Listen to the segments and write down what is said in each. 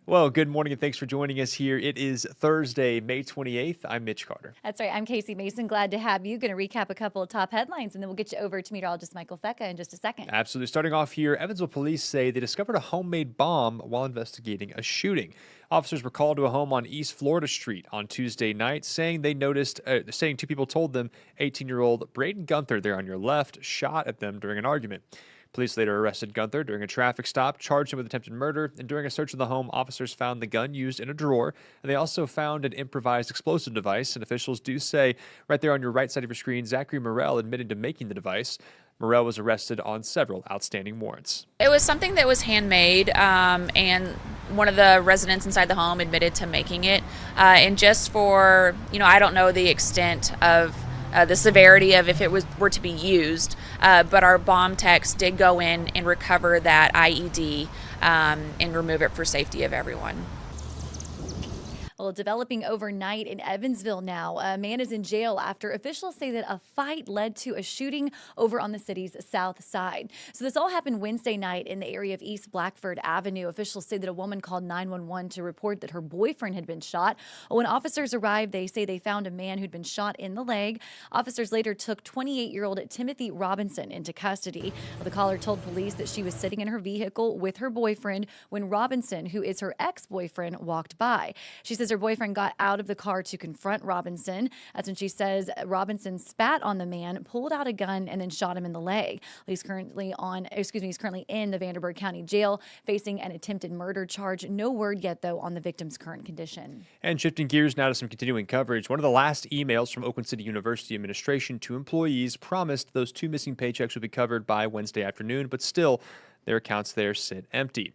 Well, good morning and thanks for joining us here. It is Thursday, May 28th. I'm Mitch Carter. That's right. I'm Casey Mason. Glad to have you. Going to recap a couple of top headlines, and then we'll get you over to meteorologist Michael Fecca in just a second. Absolutely. Starting off here, Evansville police say they discovered a homemade bomb while investigating a shooting. Officers were called to a home on East Florida Street on Tuesday night, saying two people told them 18-year-old Braden Gunther, there on your left, shot at them during an argument. Police later arrested Gunther during a traffic stop, charged him with attempted murder, and during a search of the home, officers found the gun used in a drawer, and they also found an improvised explosive device, and officials do say, right there on your right side of your screen, Zachary Morrell admitted to making the device. Morrell was arrested on several outstanding warrants. It was something that was handmade, and one of the residents inside the home admitted to making it. And just for, I don't know the extent of the severity of if it were to be used, but our bomb techs did go in and recover that IED and remove it for safety of everyone. Well, developing overnight in Evansville now. A man is in jail after officials say that a fight led to a shooting over on the city's south side. So this all happened Wednesday night in the area of East Blackford Avenue. Officials say that a woman called 911 to report that her boyfriend had been shot. When officers arrived, they say they found a man who'd been shot in the leg. Officers later took 28-year-old Timothy Robinson into custody. The caller told police that she was sitting in her vehicle with her boyfriend when Robinson, who is her ex-boyfriend, walked by. She says her boyfriend got out of the car to confront Robinson. That's when she says Robinson spat on the man, pulled out a gun, and then shot him in the leg. He's currently in the Vanderburgh County Jail facing an attempted murder charge. No word yet, though, on the victim's current condition. And shifting gears now to some continuing coverage. One of the last emails from Oakland City University administration to employees promised those two missing paychecks would be covered by Wednesday afternoon, but still, their accounts there sit empty.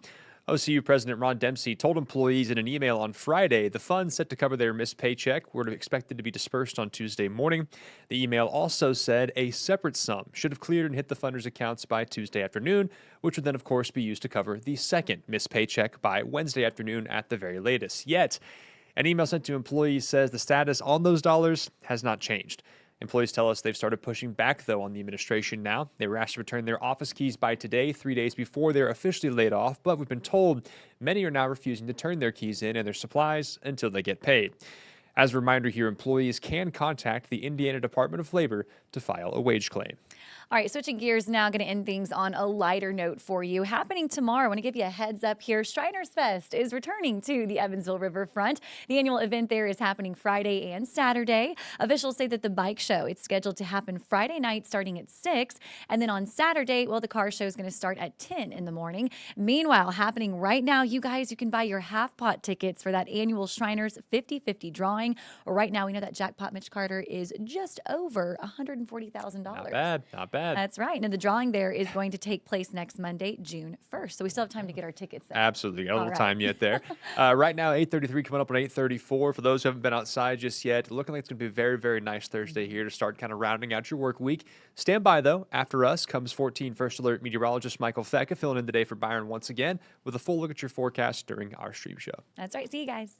OCU President Ron Dempsey told employees in an email on Friday the funds set to cover their missed paycheck were expected to be dispersed on Tuesday morning. The email also said a separate sum should have cleared and hit the funders' accounts by Tuesday afternoon, which would then, of course, be used to cover the second missed paycheck by Wednesday afternoon at the very latest. Yet, an email sent to employees says the status on those dollars has not changed. Employees tell us they've started pushing back, though, on the administration now. They were asked to return their office keys by today, 3 days before they're officially laid off, but we've been told many are now refusing to turn their keys in and their supplies until they get paid. As a reminder here, employees can contact the Indiana Department of Labor to file a wage claim. All right, switching gears now, going to end things on a lighter note for you. Happening tomorrow, I want to give you a heads up here. Shriners Fest is returning to the Evansville Riverfront. The annual event there is happening Friday and Saturday. Officials say that the bike show, it's scheduled to happen Friday night starting at 6. And then on Saturday, well, the car show is going to start at 10 in the morning. Meanwhile, happening right now, you guys, you can buy your half pot tickets for that annual Shriners 50-50 drawing. Right now, we know that jackpot, Mitch Carter, is just over $140,000. Not bad, not bad. That's right. And the drawing there is going to take place next Monday, June 1st. So we still have time to get our tickets there. Absolutely. Got a little time yet there. Right now, 8:33 coming up on 8:34. For those who haven't been outside just yet, looking like it's going to be a very, very nice Thursday here to start kind of rounding out your work week. Stand by, though. After us comes 14 First Alert meteorologist Michael Fecca filling in today for Byron once again with a full look at your forecast during our stream show. That's right. See you guys.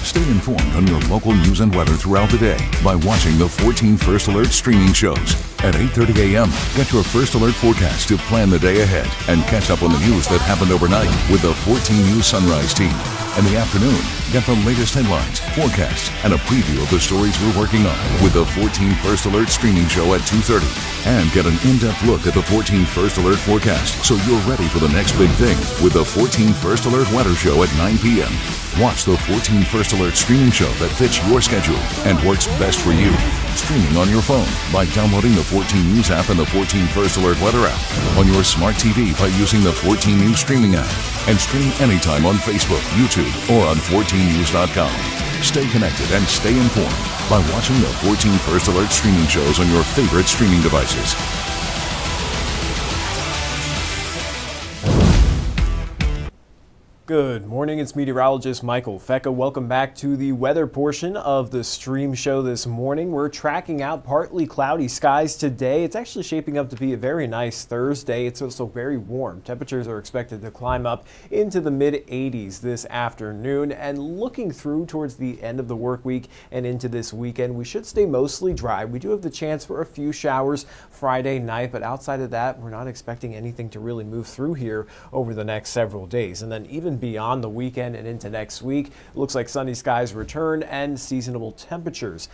Stay informed on your local news and weather throughout the day by watching the 14 First Alert streaming shows. At 8:30 a.m., get your First Alert forecast to plan the day ahead and catch up on the news that happened overnight with the 14 News Sunrise team. In the afternoon, get the latest headlines, forecasts, and a preview of the stories we're working on with the 14 First Alert streaming show at 2:30. And get an in-depth look at the 14 First Alert forecast so you're ready for the next big thing with the 14 First Alert weather show at 9 p.m. Watch the 14 First Alert streaming show that fits your schedule and works best for you. Streaming on your phone by downloading the 14 News app and the 14 First Alert weather app. On your smart TV by using the 14 News streaming app. And stream anytime on Facebook, YouTube, or on 14news.com. Stay connected and stay informed by watching the 14 First Alert streaming shows on your favorite streaming devices. Good morning, it's meteorologist Michael Fecka. Welcome back to the weather portion of the stream show this morning. We're tracking out partly cloudy skies today. It's actually shaping up to be a very nice Thursday. It's also very warm. Temperatures are expected to climb up into the mid-80s this afternoon. And looking through towards the end of the work week and into this weekend, we should stay mostly dry. We do have the chance for a few showers Friday night, but outside of that, we're not expecting anything to really move through here over the next several days. And then even beyond the weekend and into next week, it looks like sunny skies return and seasonable temperatures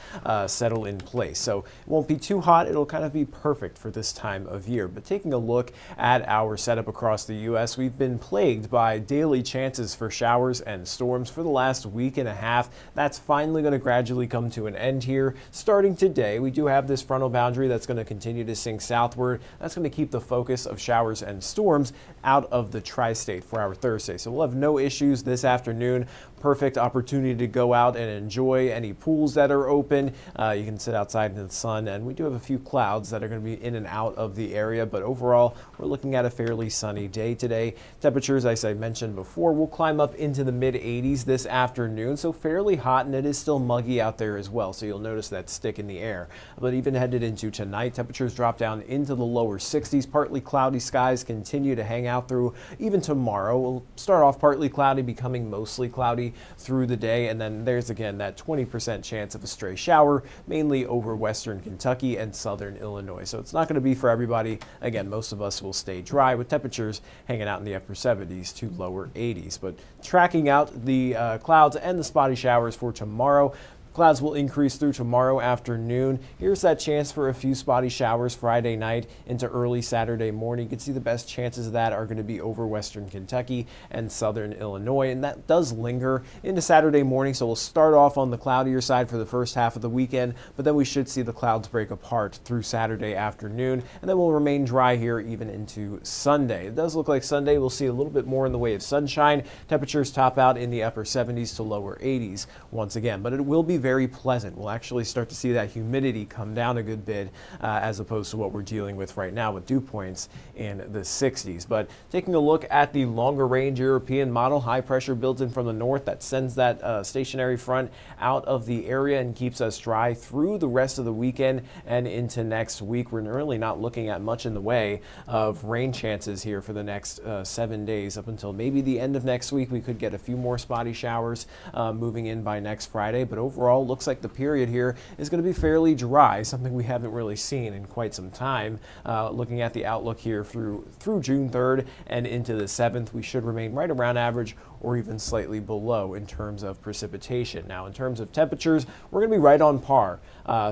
settle in place. So it won't be too hot. It'll kind of be perfect for this time of year. But taking a look at our setup across the U.S., we've been plagued by daily chances for showers and storms for the last week and a half. That's finally going to gradually come to an end here. Starting today, we do have this frontal boundary that's going to continue to sink southward. That's going to keep the focus of showers and storms out of the tri-state for our Thursday. So we'll have no issues this afternoon. Perfect opportunity to go out and enjoy any pools that are open. You can sit outside in the sun, and we do have a few clouds that are going to be in and out of the area, but overall we're looking at a fairly sunny day today. Temperatures, as I mentioned before, will climb up into the mid-80s this afternoon, so fairly hot, and it is still muggy out there as well, so you'll notice that stick in the air. But even headed into tonight, temperatures drop down into the lower 60s. Partly cloudy skies continue to hang out through even tomorrow. We'll start off partly cloudy, becoming mostly cloudy through the day, and then there's again that 20% chance of a stray shower, mainly over western Kentucky and southern Illinois. So it's not going to be for everybody. Again, most of us will stay dry with temperatures hanging out in the upper 70s to lower 80s. But tracking out the clouds and the spotty showers for tomorrow. Clouds will increase through tomorrow afternoon. Here's that chance for a few spotty showers Friday night into early Saturday morning. You can see the best chances of that are going to be over western Kentucky and southern Illinois, and that does linger into Saturday morning. So we'll start off on the cloudier side for the first half of the weekend, but then we should see the clouds break apart through Saturday afternoon, and then we'll remain dry here even into Sunday. It does look like Sunday we'll see a little bit more in the way of sunshine. Temperatures top out in the upper 70s to lower 80s once again, but it will be very pleasant. We'll actually start to see that humidity come down a good bit as opposed to what we're dealing with right now with dew points in the 60s. But taking a look at the longer range European model, high pressure builds in from the north that sends that stationary front out of the area and keeps us dry through the rest of the weekend and into next week. We're really not looking at much in the way of rain chances here for the next 7 days up until maybe the end of next week. We could get a few more spotty showers moving in by next Friday, but overall looks like the period here is going to be fairly dry, something we haven't really seen in quite some time. Looking at the outlook here through June 3rd and into the 7th, we should remain right around average or even slightly below in terms of precipitation. Now, in terms of temperatures, we're going to be right on par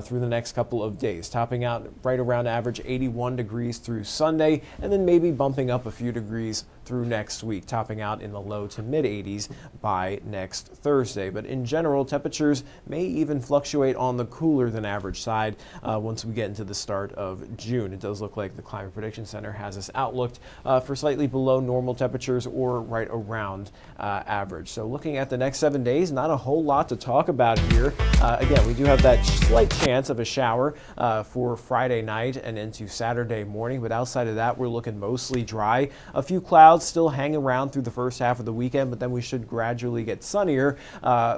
through the next couple of days, topping out right around average 81 degrees through Sunday, and then maybe bumping up a few degrees through next week, topping out in the low to mid 80s by next Thursday. But in general, temperatures may even fluctuate on the cooler than average side once we get into the start of June. It does look like the Climate Prediction Center has us outlooked for slightly below normal temperatures or right around average. So looking at the next 7 days, not a whole lot to talk about here. Again, we do have that slight chance of a shower for Friday night and into Saturday morning, but outside of that, we're looking mostly dry. A few clouds still hang around through the first half of the weekend, but then we should gradually get sunnier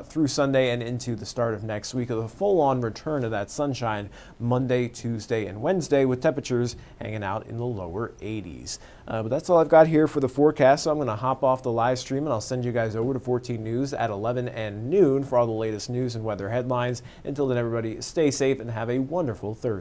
through Sunday and into the start of next week, with a full-on return of that sunshine Monday, Tuesday, and Wednesday, with temperatures hanging out in the lower 80s. But that's all I've got here for the forecast, so I'm going to hop off the live stream and I'll send you guys over to 14 News at 11 and noon for all the latest news and weather headlines. Until then, everybody, stay safe and have a wonderful Thursday.